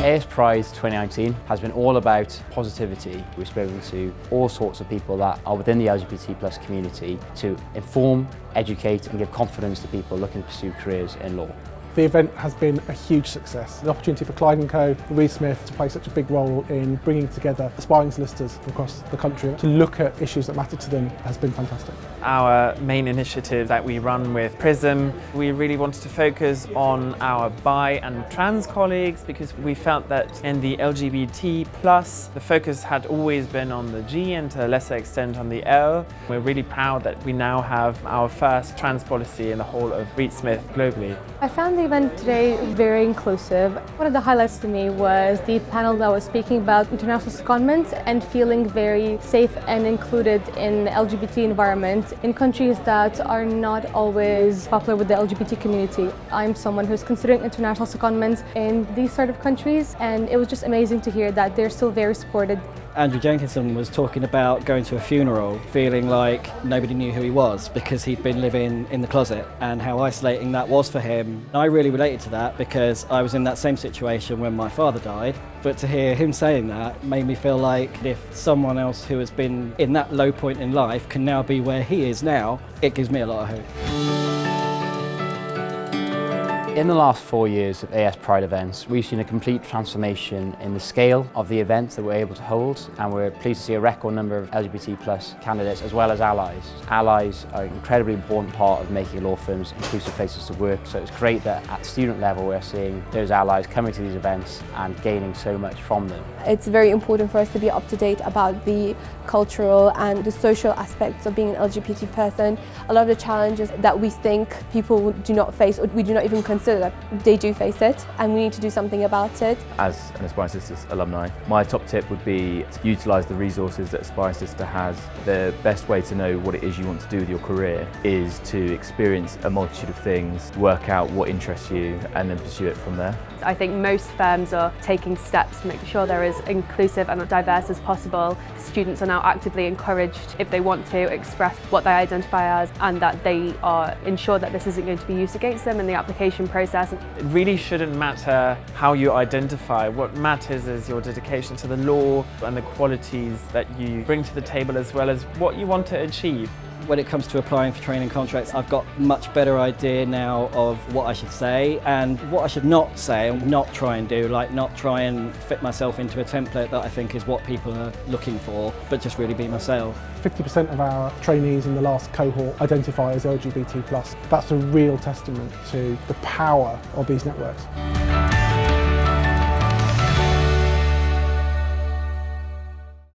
AS Pride 2019 has been all about positivity. We've spoken to all sorts of people that are within the LGBT+ community to inform, educate and give confidence to people looking to pursue careers in law. The event has been a huge success. The opportunity for Clyde & Co, Reed Smith to play such a big role in bringing together aspiring solicitors from across the country to look at issues that matter to them has been fantastic. Our main initiative that we run with PRISM, we really wanted to focus on our bi and trans colleagues because we felt that in the LGBT+, the focus had always been on the G and to a lesser extent on the L. We're really proud that we now have our first trans policy in the whole of Reed Smith globally. I found the event today very inclusive. One of the highlights to me was the panel that was speaking about international secondment and feeling very safe and included in the LGBT environment in countries that are not always popular with the LGBT community. I'm someone who's considering international secondments in these sort of countries, and it was just amazing to hear that they're still very supported. Andrew Jenkinson was talking about going to a funeral feeling like nobody knew who he was because he'd been living in the closet and how isolating that was for him. I really related to that because I was in that same situation when my father died, but to hear him saying that made me feel like if someone else who has been in that low point in life can now be where he is now, it gives me a lot of hope. In the last 4 years of AS Pride events, we've seen a complete transformation in the scale of the events that we're able to hold, and we're pleased to see a record number of LGBT+ candidates as well as allies. Allies are an incredibly important part of making law firms inclusive places to work, so it's great that at student level we're seeing those allies coming to these events and gaining so much from them. It's very important for us to be up to date about the cultural and the social aspects of being an LGBT person. A lot of the challenges that we think people do not face or we do not even consider, that they do face it, and we need to do something about it. As an Aspiring Sisters alumni, my top tip would be to utilise the resources that Aspiring Sister has. The best way to know what it is you want to do with your career is to experience a multitude of things, work out what interests you and then pursue it from there. I think most firms are taking steps to make sure they're as inclusive and diverse as possible. Students are now actively encouraged, if they want to, express what they identify as and that they are ensured that this isn't going to be used against them in the application process. It really shouldn't matter how you identify. What matters is your dedication to the law and the qualities that you bring to the table as well as what you want to achieve. When it comes to applying for training contracts, I've got a much better idea now of what I should say and what I should not say and not try and do, like not try and fit myself into a template that I think is what people are looking for, but just really be myself. 50% of our trainees in the last cohort identify as LGBT+. That's a real testament to the power of these networks.